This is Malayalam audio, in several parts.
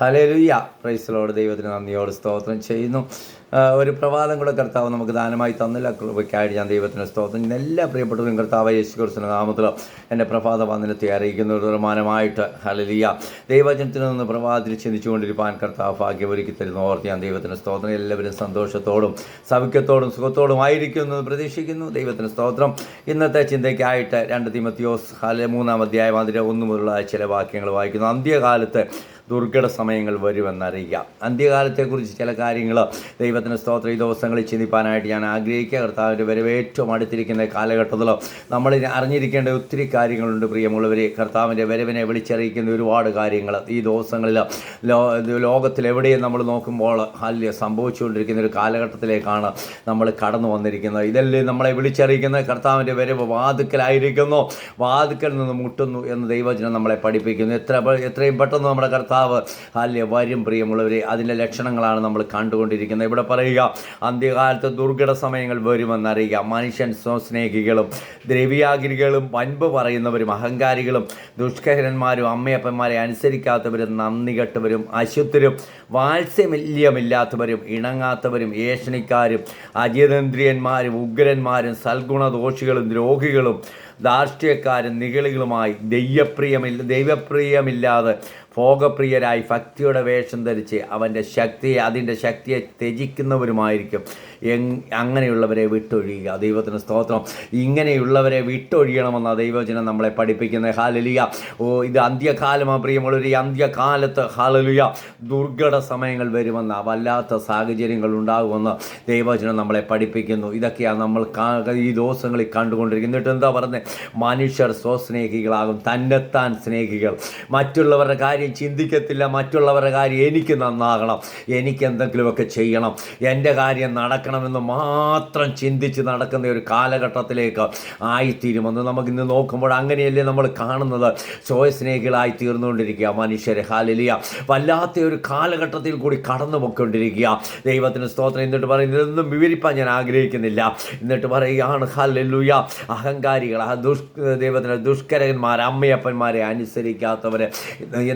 ഹല്ലേലൂയ. Praise Lord. ദൈവത്തിന് നന്ദിയോട് സ്തോത്രം ചെയ്യുന്നു. ഒരു പ്രഭാതം കൂടെ കർത്താവ് നമുക്ക് ദാനമായി തന്നില്ല. കൃപയ്ക്കായിട്ട് ഞാൻ ദൈവത്തിന് സ്തോത്രം. ഇന്ന് എല്ലാ പ്രിയപ്പെട്ടവരും കർത്താവ് യേശു ക്രിസ്തുവിന്റെ നാമത്തിൽ എൻ്റെ പ്രഭാത വന്ദനത്തെ അറിയിക്കുന്ന ഒരു തീരുമാനമായിട്ട് ഹല്ലേലൂയ. ദൈവജനത്തിൽ നിന്ന് പ്രഭാതത്തിൽ ചിന്തിച്ചുകൊണ്ടിരിക്കാൻ കർത്താവ് ഭാഗ്യം ഒരുക്കി തരുന്ന ഓർത്ത് ഞാൻ ദൈവത്തിന് സ്തോത്രം. എല്ലാവരും സന്തോഷത്തോടും സൗഖ്യത്തോടും സുഖത്തോടും ആയിരിക്കുമെന്ന് പ്രതീക്ഷിക്കുന്നു. ദൈവത്തിന് സ്തോത്രം. ഇന്നത്തെ ചിന്തയ്ക്കായിട്ട് 2 തീമോഥെയോസ് 3-ാം അധ്യായം അതിൻ്റെ 1 മുതലുള്ള ചില വാക്യങ്ങൾ വായിക്കുന്നു. അന്ത്യകാലത്ത് ദുർഘട സമയങ്ങൾ വരുമെന്നറിയുക. അന്ത്യകാലത്തെക്കുറിച്ച് ചില കാര്യങ്ങൾ ദൈവത്തിന് സ്തോത്രം ഈ ദിവസങ്ങളിൽ ചിന്തിപ്പാനായിട്ട് ഞാൻ ആഗ്രഹിക്കുക. കർത്താവിൻ്റെ വരവ് ഏറ്റവും അടുത്തിരിക്കുന്ന കാലഘട്ടത്തിൽ നമ്മൾ അറിഞ്ഞിരിക്കേണ്ട ഒത്തിരി കാര്യങ്ങളുണ്ട് പ്രിയമുള്ളവരെ. കർത്താവിൻ്റെ വരവിനെ വിളിച്ചറിയിക്കുന്ന ഒരുപാട് കാര്യങ്ങൾ ഈ ദിവസങ്ങളിൽ ലോകത്തിലെവിടെയും നമ്മൾ നോക്കുമ്പോൾ സംഭവിച്ചുകൊണ്ടിരിക്കുന്ന ഒരു കാലഘട്ടത്തിലേക്കാണ് നമ്മൾ കടന്നു വന്നിരിക്കുന്നത്. ഇതല്ലേ നമ്മളെ വിളിച്ചറിയിക്കുന്ന കർത്താവിൻ്റെ വരവ് വാതിക്കലായിരിക്കുന്നു, വാതിക്കൽ നിന്ന് മുട്ടുന്നു എന്ന് ദൈവജനം നമ്മളെ പഠിപ്പിക്കുന്നു. എത്രയും പെട്ടെന്ന് നമ്മുടെ കർത്താവ് വരും പ്രിയമുള്ളവരെ. അതിൻ്റെ ലക്ഷണങ്ങളാണ് നമ്മൾ കണ്ടുകൊണ്ടിരിക്കുന്നത്. ഇവിടെ പറയുക, അന്ത്യകാലത്ത് ദുർഘട സമയങ്ങൾ വരുമെന്നറിയുക. മനുഷ്യൻ സ്വസ്നേഹികളും ദ്രവ്യാഗ്രഹികളും വൻപ് പറയുന്നവരും അഹങ്കാരികളും ദുഷ്കരന്മാരും അമ്മയപ്പന്മാരെ അനുസരിക്കാത്തവരും നന്ദി കെട്ടവരും അശുദ്ധരും വാത്സല്യമില്ലാത്തവരും ഇണങ്ങാത്തവരും ഏഷണിക്കാരും അജിതേന്ദ്രിയന്മാരും ഉഗ്രന്മാരും സൽഗുണദോഷികളും ദ്രോഹികളും ധാർഷ്ട്യക്കാരും നിഗളികളുമായി ദൈവപ്രിയമില്ലാതെ ഭോഗപ്രിയരായി ഭക്തിയുടെ വേഷം ധരിച്ച് അതിൻ്റെ ശക്തിയെ ത്യജിക്കുന്നവരുമായിരിക്കും. അങ്ങനെയുള്ളവരെ വിട്ടൊഴിയുക. ദൈവത്തിന് സ്തോത്രം. ഇങ്ങനെയുള്ളവരെ വിട്ടൊഴിയണമെന്ന ദൈവവചനം നമ്മളെ പഠിപ്പിക്കുന്നത്. ഹല്ലേലൂയ. ഇത് അന്ത്യകാലമാണ് പ്രിയമുള്ളവർ. ഈ അന്ത്യകാലത്ത് ഹല്ലേലൂയ ദുർഘട സമയങ്ങൾ വരുമെന്ന്, വല്ലാത്ത സാഹചര്യങ്ങൾ ഉണ്ടാകുമെന്ന് ദൈവവചനം നമ്മളെ പഠിപ്പിക്കുന്നു. ഇതൊക്കെയാണ് നമ്മൾ ഈ ദിവസങ്ങളിൽ കണ്ടുകൊണ്ടിരിക്കുന്നത്. എന്നിട്ട് എന്താ പറഞ്ഞത്? മനുഷ്യർ സ്വസ്നേഹികളാകും, തന്നെത്താൻ സ്നേഹികൾ, മറ്റുള്ളവരുടെ കാര്യം ചിന്തിക്കത്തില്ല. മറ്റുള്ളവരുടെ കാര്യം എനിക്ക് നന്നാകണം, എനിക്ക് എന്തെങ്കിലുമൊക്കെ ചെയ്യണം, എൻ്റെ കാര്യം നടക്കണമെന്ന് മാത്രം ചിന്തിച്ച് നടക്കുന്ന ഒരു കാലഘട്ടത്തിലേക്ക് ആയിത്തീരുമെന്ന് നമുക്കിന്ന് നോക്കുമ്പോൾ അങ്ങനെയല്ലേ നമ്മൾ കാണുന്നത്. സ്വയസ്നേഹികളായി തീർന്നുകൊണ്ടിരിക്കുക മനുഷ്യരെ. ഹല്ലേലൂയ. വല്ലാത്ത ഒരു കാലഘട്ടത്തിൽ കൂടി കടന്നു പോയിക്കൊണ്ടിരിക്കുക. ദൈവത്തിന് സ്തോത്രം. എന്നിട്ട് പറയുന്നത് ഇതൊന്നും വിവരിപ്പാൻ ഞാൻ ആഗ്രഹിക്കുന്നില്ല. എന്നിട്ട് പറയുകയാണ് ഹല്ലേലൂയ, അഹങ്കാരികൾ, ദൈവത്തിന് ദുഷ്കരന്മാർ, അമ്മയപ്പന്മാരെ അനുസരിക്കാത്തവർ.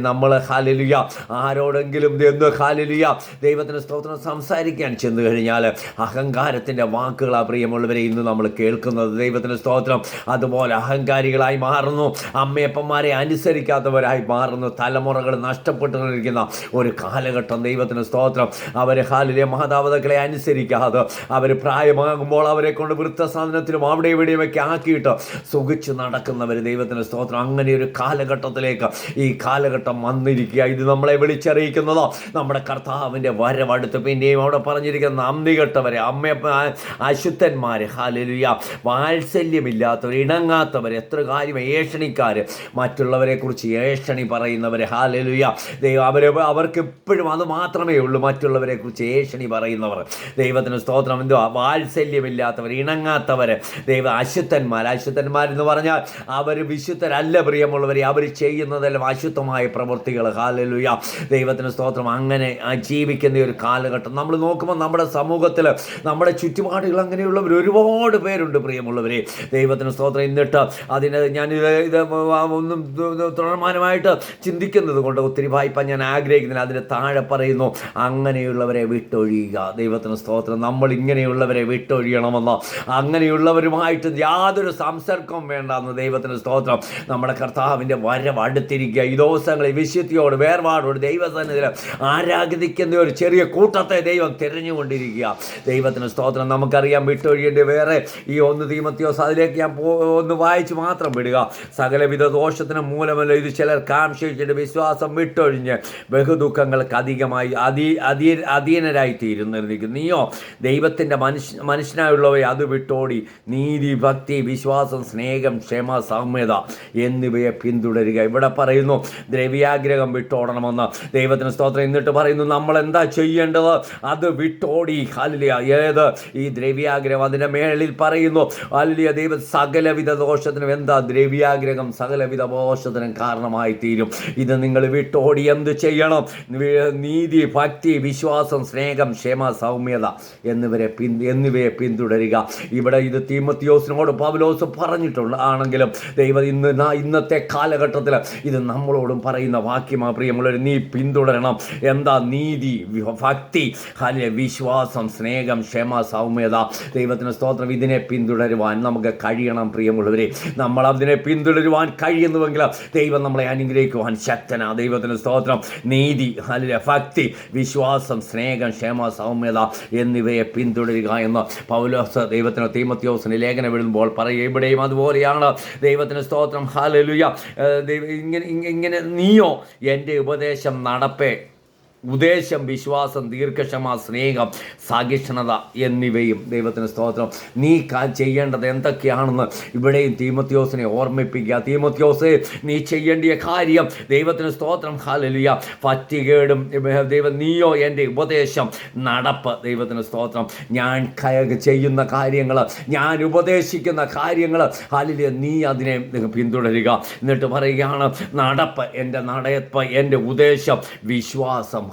നമ്മൾ ഹല്ലേലൂയ ആരോടെങ്കിലും ഹല്ലേലൂയ ദൈവത്തിന് സ്തോത്രം സംസാരിക്കാൻ ചെന്ന് കഴിഞ്ഞാൽ അഹങ്കാരത്തിൻ്റെ വാക്കുകളാ പ്രിയമുള്ളവരെ ഇന്ന് നമ്മൾ കേൾക്കുന്നത്. ദൈവത്തിന് സ്തോത്രം. അതുപോലെ അഹങ്കാരികളായി മാറുന്നു, അമ്മയപ്പന്മാരെ അനുസരിക്കാത്തവരായി മാറുന്നു. തലമുറകൾ നഷ്ടപ്പെട്ടുകൊണ്ടിരിക്കുന്ന ഒരു കാലഘട്ടം. ദൈവത്തിന് സ്തോത്രം. അവർ ഹല്ലേലൂയ മാതാപിതാക്കളെ അനുസരിക്കാതെ അവർ പ്രായമാകുമ്പോൾ അവരെ കൊണ്ട് വൃദ്ധസാധനത്തിലും അവിടെ ഇവിടെയുമൊക്കെ ആക്കിയിട്ട് സുഖിച്ച് നടക്കുന്നവർ. ദൈവത്തിന് സ്തോത്രം. അങ്ങനെ ഒരു കാലഘട്ടത്തിലേക്ക് ഈ കാലഘട്ടം വന്നിരിക്കുക. ഇത് നമ്മളെ വിളിച്ചറിയിക്കുന്നത് നമ്മുടെ കർത്താവിൻ്റെ വരവടുത്ത്. പിന്നെയും അവിടെ പറഞ്ഞിരിക്കുന്ന നന്ദി കെട്ടവരെ, അശുദ്ധന്മാരെ, ഹല്ലേലൂയ വാത്സല്യമില്ലാത്തവർ, ഇണങ്ങാത്തവർ, എത്ര കാര്യം ഏഷണിക്കാർ, മറ്റുള്ളവരെ കുറിച്ച് ഏഷണി പറയുന്നവർ. ഹല്ലേലൂയ. അവർക്ക് എപ്പോഴും അത് മാത്രമേ ഉള്ളൂ, മറ്റുള്ളവരെ കുറിച്ച് ഏഷണി പറയുന്നവർ. ദൈവത്തിന് സ്തോത്രം. എന്തുവാ? വാത്സല്യമില്ലാത്തവർ, ഇണങ്ങാത്തവർ, അശുദ്ധന്മാരെന്ന് പറഞ്ഞാൽ അവർ വിശുദ്ധരല്ല പ്രിയമുള്ളവരെ. അവർ ചെയ്യുന്നതെല്ലാം അശുദ്ധമായ പ്രവൃത്തികൾ. ഹല്ലേലൂയ. ദൈവത്തിന് സ്തോത്രം. അങ്ങനെ ജീവിക്കുന്ന ഒരു കാലഘട്ടം നമ്മൾ നോക്കുമ്പോൾ നമ്മുടെ സമൂഹത്തിൽ നമ്മുടെ ചുറ്റുപാടുകൾ അങ്ങനെയുള്ളവർ ഒരുപാട് പേരുണ്ട് പ്രിയമുള്ളവരെ. ദൈവത്തിന് സ്തോത്രം. എന്നിട്ട് ഞാനിത് ഒന്നും തുടർമാനമായിട്ട് ചിന്തിക്കുന്നത് കൊണ്ട് ഒത്തിരി വായിപ്പാൻ ഞാൻ ആഗ്രഹിക്കുന്നില്ല. അതിന് താഴെ പറയുന്നു, അങ്ങനെയുള്ളവരെ വിട്ടൊഴിയുക. ദൈവത്തിന് സ്തോത്രം. നമ്മൾ ഇങ്ങനെയുള്ളവരെ വിട്ടൊഴിയണമെന്ന്, അങ്ങനെയുള്ളവരുമായിട്ട് യാതൊരു സംസർഗവും വേണ്ടെന്ന്. ദൈവത്തിന് സ്തോത്രം. നമ്മുടെ കർത്താവിൻ്റെ വരവ് അടുത്തിരിക്കുക. ഈ ദിവസങ്ങളിൽ വിശുദ്ധിയോട് വേർപാടോട് ദൈവസന്നിധിയിൽ ആരാധിക്കുന്ന ഒരു ചെറിയ കൂട്ടത്തെ ദൈവം തിരഞ്ഞുകൊണ്ടിരിക്കുക. ദൈവത്തിന് സ്തോത്രം. നമുക്കറിയാം വിട്ടൊഴിയേണ്ടി വേറെ ഈ 1 തീമോഥെയോസ് അതിലേക്ക് ഞാൻ ഒന്ന് വായിച്ച് മാത്രം വിടുക. സകലവിധ ദോഷത്തിന് മൂലമല്ല ഇത് ചിലർ കാംക്ഷിച്ചിട്ട് വിശ്വാസം വിട്ടൊഴിഞ്ഞ് ബഹുദുഃഖങ്ങൾക്ക് അധികമായി അധീനരായി തീരുന്നിരിക്കുന്നു. നീയോ ദൈവത്തിൻ്റെ മനുഷ്യനായുള്ളവയെ അത് വിട്ടോടി നീതി, ഭക്തി, വിശ്വാസം, സ്നേഹം, ക്ഷമ, സൗമ്യത എന്നിവയെ പിന്തുടരുക. ഇവിടെ പറയുന്നു ദ്രവ്യാഗ്രഹം വിട്ടോടണമെന്ന്. ദൈവത്തിന് സ്തോത്രം. എന്നിട്ട് പറയുന്നു നമ്മൾ എന്താ ചെയ്യേണ്ടത്? അത് വിട്ടോടി. ഹല്ലേലൂയ. ഏത്? ഈ ദ്രവ്യാഗ്രഹം. അതിൻ്റെ മേളിൽ പറയുന്നു ഹല്ലേലൂയ ദൈവം സകലവിധ ദോഷത്തിനും എന്താ? ദ്രവ്യാഗ്രഹം സകലവിധ ദോഷത്തിനും കാരണമായി തീരും. ഇത് നിങ്ങൾ വിട്ടോടി എന്ത് ചെയ്യണം? നീതി, ഭക്തി, വിശ്വാസം, സ്നേഹം, ക്ഷമ, സൗമ്യത എന്നിവയെ പിന്തുടരുക. ഇവിടെ ഇത് തീമോഥെയോസിനോട് പൗലോസ് പറഞ്ഞിട്ടുണ്ട്. ആണെങ്കിലും ദൈവം ഇന്നത്തെ കാലഘട്ടത്തിൽ ഇത് നമ്മളോടും പറയുന്ന പറയുന്ന വാക്യമാ പ്രിയമുള്ളവർ, നീ പിന്തുടരണം. എന്താ? നീതി, ഭക്തി, വിശ്വാസം, സ്നേഹം, ക്ഷമ, സൗമ്യത. ദൈവത്തിന് സ്തോത്രം. ഇതിനെ പിന്തുടരുവാൻ നമുക്ക് കഴിയണം പ്രിയമുള്ളവരെ. നമ്മൾ അതിനെ പിന്തുടരുവാൻ കഴിയുന്നുവെങ്കിൽ ദൈവം നമ്മളെ അനുഗ്രഹിക്കുവാൻ ശക്തനാ. ദൈവത്തിന് സ്തോത്രം. നീതി, ഭക്തി, വിശ്വാസം, സ്നേഹം, ക്ഷമ, സൗമ്യത എന്നിവയെ പിന്തുടരുക എന്ന് പൗലോസ് ദൈവത്തിന് തീമോഥെയോസിന് ലേഖനം എഴുതുമ്പോൾ പറയുക. ഇവിടെയും അതുപോലെയാണ്. ദൈവത്തിന് സ്തോത്രം. ഹല്ലേലൂയ. ഇങ്ങനെ നീയോ എൻ്റെ ഉപദേശം നടപ്പേ, ഉദ്ദേശം, വിശ്വാസം, ദീർഘക്ഷമ, സ്നേഹം, സഹിഷ്ണുത എന്നിവയും. ദൈവത്തിന് സ്തോത്രം. നീ ചെയ്യേണ്ടത് എന്തൊക്കെയാണെന്ന് ഇവിടെയും തീമോഥെയോസിനെ ഓർമ്മിപ്പിക്കുക. തീമോഥെയോസേ, നീ ചെയ്യേണ്ടിയ കാര്യം, ദൈവത്തിന് സ്തോത്രം, ഹല്ലേലൂയ, പറ്റുകേടും നീയോ എൻ്റെ ഉപദേശം നടപ്പ്. ദൈവത്തിന് സ്തോത്രം. ഞാൻ ചെയ്യുന്ന കാര്യങ്ങൾ, ഞാൻ ഉപദേശിക്കുന്ന കാര്യങ്ങൾ, ഹല്ലേലൂയ, നീ അതിനെ പിന്തുടരുക. എന്നിട്ട് പറയുകയാണ്, നടപ്പ്, എൻ്റെ നടപ്പ്, എൻ്റെ ഉദ്ദേശം, വിശ്വാസം.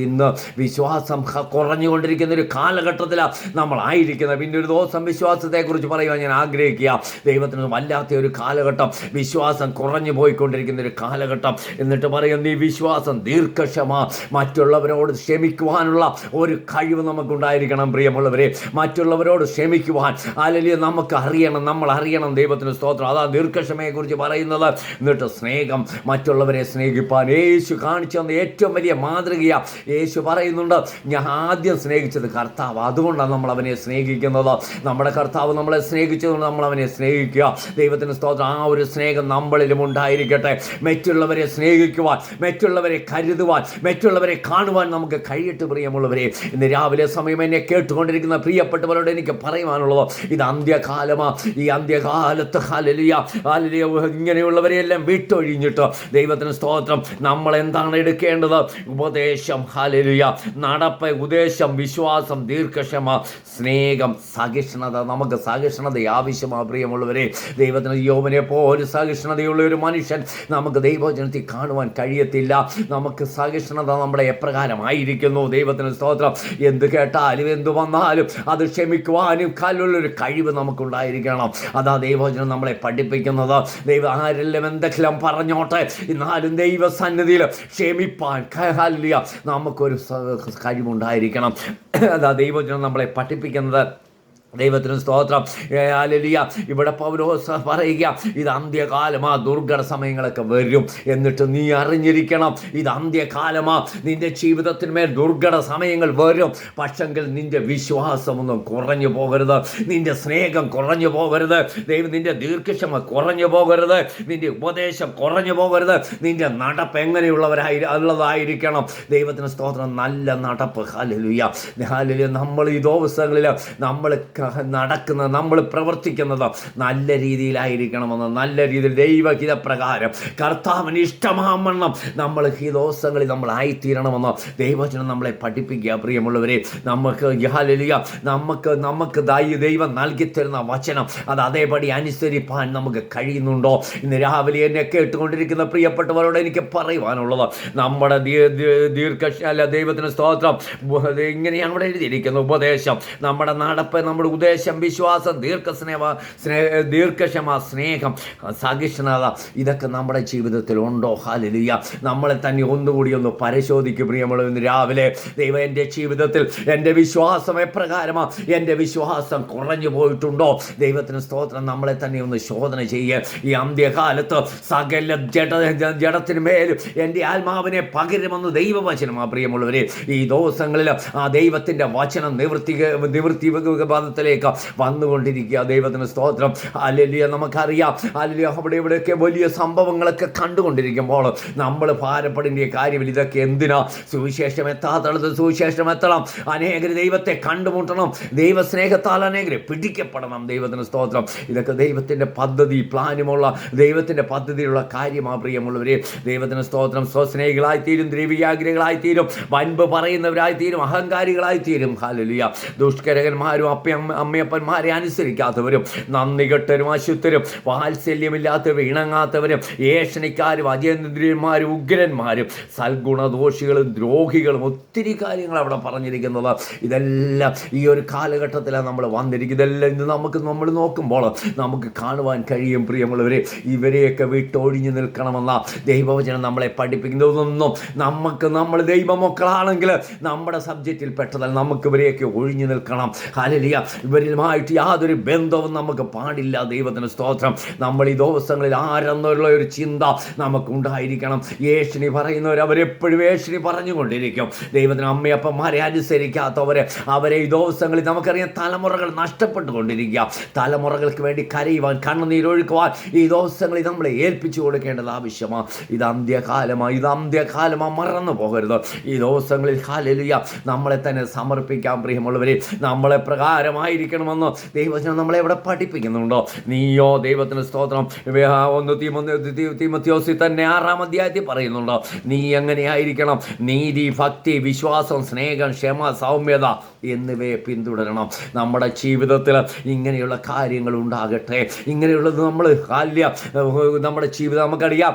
ഇന്ന് വിശ്വാസം കുറഞ്ഞുകൊണ്ടിരിക്കുന്ന ഒരു കാലഘട്ടത്തിലാണ് നമ്മളായിരിക്കുന്നത്. പിന്നെ ഒരു ദിവസം വിശ്വാസത്തെക്കുറിച്ച് പറയുവാൻ ഞാൻ ആഗ്രഹിക്കുക. ദൈവത്തിന് വല്ലാത്ത ഒരു കാലഘട്ടം, വിശ്വാസം കുറഞ്ഞു പോയിക്കൊണ്ടിരിക്കുന്ന ഒരു കാലഘട്ടം. എന്നിട്ട് പറയും, നീ വിശ്വാസം, ദീർഘക്ഷമ, മറ്റുള്ളവരോട് ക്ഷമിക്കുവാനുള്ള ഒരു കഴിവ് നമുക്കുണ്ടായിരിക്കണം പ്രിയമുള്ളവരെ. മറ്റുള്ളവരോട് ക്ഷമിക്കുവാൻ അല്ലെങ്കിൽ നമുക്ക് അറിയണം, നമ്മൾ അറിയണം. ദൈവത്തിന് സ്തോത്രം. അതാ ദീർഘക്ഷമയെക്കുറിച്ച് പറയുന്നത്. എന്നിട്ട് സ്നേഹം, മറ്റുള്ളവരെ സ്നേഹിപ്പാൻ യേശു കാണിച്ചു തന്ന ഏറ്റവും വലിയ മാതൃക. യേശു പറയുന്നുണ്ട്, ഞാൻ ആദ്യം സ്നേഹിച്ചത് കർത്താവ്, അതുകൊണ്ടാണ് നമ്മൾ അവനെ സ്നേഹിക്കുന്നത്. നമ്മുടെ കർത്താവ് നമ്മളെ സ്നേഹിച്ചതുകൊണ്ട് നമ്മൾ അവനെ സ്നേഹിക്കുക. ദൈവത്തിന് സ്തോത്രം. ആ ഒരു സ്നേഹം നമ്മളിലും ഉണ്ടായിരിക്കട്ടെ. മറ്റുള്ളവരെ സ്നേഹിക്കുവാൻ, മറ്റുള്ളവരെ കരുതുവാൻ, മറ്റുള്ളവരെ കാണുവാൻ നമുക്ക് കഴിയട്ടെ പ്രിയമുള്ളവരെ. ഇന്ന് രാവിലെ സമയം എന്നെ കേട്ടുകൊണ്ടിരിക്കുന്ന പ്രിയപ്പെട്ടവരോട് എനിക്ക് പറയുവാനുള്ളത്, ഇത് അന്ത്യകാലമാണ്. ഈ അന്ത്യകാലത്ത് ഹല്ലേലൂയ, ഇങ്ങനെയുള്ളവരെയെല്ലാം വിട്ടൊഴിഞ്ഞിട്ട് ദൈവത്തിന് സ്തോത്രം, നമ്മൾ എന്താണ് എടുക്കേണ്ടത്? ഉപദേശം, ഹല്ലേലൂയ, നടപ്പ്, ഉദ്ദേശം, വിശ്വാസം, ദീർഘക്ഷമ, സ്നേഹം, സഹിഷ്ണുത. നമുക്ക് സഹിഷ്ണുത ആവശ്യമാണ് പ്രിയമുള്ളവരെ. ദൈവത്തിന് യോബിനെ പോലെ സഹിഷ്ണുതയുള്ള ഒരു മനുഷ്യൻ നമുക്ക് ദൈവജനത്തിൽ കാണുവാൻ കഴിയത്തില്ല. നമുക്ക് സഹിഷ്ണുത നമ്മുടെ എപ്രകാരമായിരിക്കുന്നു? ദൈവത്തിന് സ്തോത്രം. എന്ത് കേട്ടാലും എന്തു വന്നാലും അത് ക്ഷമിക്കുവാനും കല്ലുള്ളൊരു കഴിവ് നമുക്കുണ്ടായിരിക്കണം. അതാ ദൈവജനം നമ്മളെ പഠിപ്പിക്കുന്നത്. ദൈവം ആരെല്ലാം എന്തെങ്കിലും പറഞ്ഞോട്ടെ, എന്നാലും ദൈവസന്നിധിയിൽ ക്ഷമിപ്പാൻ നമുക്കൊരു കഴിവുണ്ടായിരിക്കണം. അതാ ദൈവജനം നമ്മളെ പഠിപ്പിക്കുന്നത്. ദൈവത്തിന് സ്തോത്രം. ഹല്ലേലൂയ. ഇവിടെ പൗലോസ് പറയുക, ഇത് അന്ത്യകാലമാ, ദുർഘട സമയങ്ങളൊക്കെ വരും. എന്നിട്ട് നീ അറിഞ്ഞിരിക്കണം, ഇത് അന്ത്യകാലമാ. നിന്റെ ജീവിതത്തിന്മേൽ ദുർഘട സമയങ്ങൾ വരും. പക്ഷെങ്കിൽ നിന്റെ വിശ്വാസമൊന്നും കുറഞ്ഞു പോകരുത്, നിന്റെ സ്നേഹം കുറഞ്ഞു പോകരുത്, നിന്റെ ദീർഘക്ഷമ കുറഞ്ഞു പോകരുത്, നിന്റെ ഉപദേശം കുറഞ്ഞു പോകരുത്. നിന്റെ നടപ്പ് ഉള്ളതായിരിക്കണം. ദൈവത്തിന് സ്തോത്രം. നല്ല നടപ്പ്. Hallelujah, hallelujah. നമ്മൾ ഈ ദിവസങ്ങളിൽ നമ്മൾ നടക്കുന്നത്, നമ്മൾ പ്രവർത്തിക്കുന്നത് നല്ല രീതിയിലായിരിക്കണമെന്ന്, നല്ല രീതിയിൽ ദൈവഹിതപ്രകാരം കർത്താവിന് ഇഷ്ടമാവണ്ണം നമ്മൾ ഈ ദിവസങ്ങളിൽ നമ്മൾ ആയിത്തീരണമെന്ന് ദൈവവചനം നമ്മളെ പഠിപ്പിക്കുക പ്രിയമുള്ളവരെ. നമുക്ക് ദൈവം നൽകിത്തരുന്ന വചനം അത് അതേപടി അനുസരിപ്പാൻ നമുക്ക് കഴിയുന്നുണ്ടോ? ഇന്ന് രാവിലെ എന്നെ കേട്ടുകൊണ്ടിരിക്കുന്ന പ്രിയപ്പെട്ടവരോട് എനിക്ക് പറയുവാനുള്ളത്, നമ്മുടെ ദൈവത്തിന് സ്തോത്രം. ഇങ്ങനെയാണ് അവിടെ എഴുതിയിരിക്കുന്നത്. ഉപദേശം, നമ്മുടെ നടപ്പ്, നമ്മുടെ ഉദ്ദേശം, വിശ്വാസം, ദീർഘക്ഷമ, സ്നേഹം, സഹിഷ്ണുത, ഇതൊക്കെ നമ്മുടെ ജീവിതത്തിൽ ഉണ്ടോ? ഹല്ലേലൂയ. നമ്മളെ തന്നെ ഒന്നുകൂടി ഒന്ന് പരിശോധിക്കും പ്രിയമുള്ളവർ. ഇന്ന് രാവിലെ ദൈവം എൻ്റെ ജീവിതത്തിൽ എൻ്റെ വിശ്വാസം എപ്രകാരമാണ്? എൻ്റെ വിശ്വാസം കുറഞ്ഞു പോയിട്ടുണ്ടോ? ദൈവത്തിന് സ്തോത്രം. നമ്മളെ തന്നെ ഒന്ന് ശോധന ചെയ്യുക. ഈ അന്ത്യകാലത്ത് സകല ജഡത്തിന് മേലും എൻ്റെ ആത്മാവിനെ പകരുമെന്ന് ദൈവവചനമാണ് പ്രിയമുള്ളവരെ. ഈ ദിവസങ്ങളിൽ ആ ദൈവത്തിൻ്റെ വചനം നിവൃത്തി പദത്തിലേക്ക് വന്നുകൊണ്ടിരിക്കുക. ദൈവത്തിന് സ്തോത്രം. ഹല്ലേലൂയ. നമുക്കറിയാം, ഹല്ലേലൂയ, അവിടെ ഇവിടെയൊക്കെ വലിയ സംഭവങ്ങളൊക്കെ കണ്ടുകൊണ്ടിരിക്കുമ്പോൾ നമ്മൾ ഭാരപ്പെടേണ്ട കാര്യമില്ല. ഇതൊക്കെ എന്തിനാ? സുവിശേഷം എത്താത്തടത്ത് സുവിശേഷം എത്തണം. അനേകർ ദൈവത്തെ കണ്ടുമുട്ടണം. ദൈവസ്നേഹത്താൽ അനേകരെ പിടിക്കപ്പെടണം. ദൈവത്തിന് സ്തോത്രം. ഇതൊക്കെ ദൈവത്തിൻ്റെ പദ്ധതി, പ്ലാനുമുള്ള ദൈവത്തിൻ്റെ പദ്ധതിയുള്ള കാര്യമാണ് പ്രിയമുള്ളവരെ. ദൈവത്തിന് സ്തോത്രം. സ്വസ്നേഹികളായിത്തീരും, ദ്രവ്യാഗ്രഹികളായിത്തീരും, വൻപ് പറയുന്നവരായിത്തീരും, അഹങ്കാരികളായിത്തീരും. ഹല്ലേലൂയ. ദുഷ്കരകന്മാരും അമ്മയപ്പന്മാരെ അനുസരിക്കാത്തവരും, നന്ദി കെട്ടരും, അശുദ്ധരും, വാത്സല്യമില്ലാത്തവരും, ഇണങ്ങാത്തവരും, ഏഷണിക്കാരും, അജേന്ദ്രിയന്മാരും, ഉഗ്രന്മാരും, സൽഗുണദോഷികളും, ദ്രോഹികളും, ഒത്തിരി കാര്യങ്ങൾ അവിടെ പറഞ്ഞിരിക്കുന്നത്. ഇതെല്ലാം ഈ ഒരു കാലഘട്ടത്തിലാണ് നമ്മൾ വന്നിരിക്കുന്നത്. ഇതെല്ലാം ഇന്ന് നമ്മൾ നോക്കുമ്പോൾ നമുക്ക് കാണുവാൻ കഴിയും. പ്രിയമുള്ളവരെ, ഇവരെയൊക്കെ വിട്ടൊഴിഞ്ഞു നിൽക്കണമെന്ന ദൈവവചനം നമ്മളെ പഠിപ്പിക്കുന്നതൊന്നും നമ്മൾ ദൈവമക്കളാണെങ്കിൽ നമ്മുടെ സബ്ജക്റ്റിൽ പെട്ടതല്ല. നമുക്ക് ഇവരെയൊക്കെ ഒഴിഞ്ഞു നിൽക്കണം. ഹല്ലേലൂയ. ഇവരുമായിട്ട് യാതൊരു ബന്ധവും നമുക്ക് പാടില്ല. ദൈവത്തിന് സ്തോത്രം. നമ്മൾ ഈ ദിവസങ്ങളിൽ ആരെന്നുള്ള ഒരു ചിന്ത നമുക്കുണ്ടായിരിക്കണം. ഏഷണി പറയുന്നവർ അവരെപ്പോഴും ഏഷണി പറഞ്ഞുകൊണ്ടിരിക്കും. ദൈവത്തിന് അമ്മയപ്പന്മാരെ അനുസരിക്കാത്തവരെ അവരെ ഈ ദിവസങ്ങളിൽ നമുക്കറിയാം തലമുറകൾ നഷ്ടപ്പെട്ടുകൊണ്ടിരിക്കുക. തലമുറകൾക്ക് വേണ്ടി കരയുവാൻ, കണ്ണുനീരൊഴുക്കുവാൻ ഈ ദിവസങ്ങളിൽ നമ്മളെ ഏൽപ്പിച്ചു കൊടുക്കേണ്ടത് ആവശ്യമാണ്. ഇത് അന്ത്യകാലമാണ്, മറന്നു പോകരുത്. ഈ ദിവസങ്ങളിൽ ഹല്ലേലൂയ നമ്മളെ തന്നെ സമർപ്പിക്കാം. പ്രിയമുള്ളവരെ, നമ്മളെ പ്രകാരമായിരിക്കണമെന്ന് ദൈവവചനം നമ്മളെ ഇവിടെ പഠിപ്പിക്കുന്നുണ്ടോ? നീയോ ദൈവത്തിന് സ്തോത്രം 1 തീമോഥെയോസിൽ തന്നെ 6-ാം അധ്യായത്തിൽ പറയുന്നുണ്ടോ? നീ എങ്ങനെയായിരിക്കണം? നീതി, ഭക്തി, വിശ്വാസം, സ്നേഹം, ക്ഷമ, സൗമ്യത എന്നിവയെ പിന്തുടരണം. നമ്മുടെ ജീവിതത്തിൽ ഇങ്ങനെയുള്ള കാര്യങ്ങൾ ഉണ്ടാകട്ടെ. ഇങ്ങനെയുള്ളത് നമ്മുടെ ജീവിതം നമുക്കറിയാം.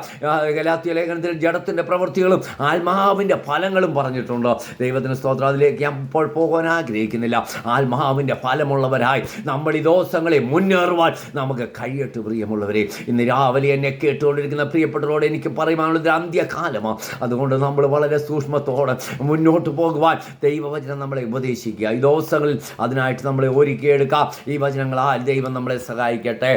ഗലാത്യ ലേഖനത്തിൽ ജഡത്തിൻ്റെ പ്രവൃത്തികളും ആത്മാവിൻ്റെ ഫലങ്ങളും പറഞ്ഞിട്ടുണ്ട്. ദൈവത്തിന് സ്തോത്രം. അതിലേക്ക് ഞാൻ ഇപ്പോൾ പോകാൻ ആഗ്രഹിക്കുന്നില്ല. ആത്മാവിൻ്റെ ഫലമുള്ളവരായി നമ്മൾ ഈ ദിവസങ്ങളെ മുന്നേറുവാൻ നമുക്ക് കഴിയട്ടെ. പ്രിയമുള്ളവരെ, ഇന്ന് രാവിലെ എന്നെ കേട്ടുകൊണ്ടിരിക്കുന്ന പ്രിയപ്പെട്ടവരോട് എനിക്ക് പറയുവാനുള്ളത് അന്ത്യകാലമാണ്. അതുകൊണ്ട് നമ്മൾ വളരെ സൂക്ഷ്മത്തോടെ മുന്നോട്ട് പോകുവാൻ ദൈവവചനം നമ്മളെ ഉപദേശിക്കുക. ഈ ദിവസങ്ങളിൽ അതിനായിട്ട് നമ്മളെ ഒരുക്കിയെടുക്കാം. ഈ വചനങ്ങളാൽ ദൈവം നമ്മളെ സഹായിക്കട്ടെ.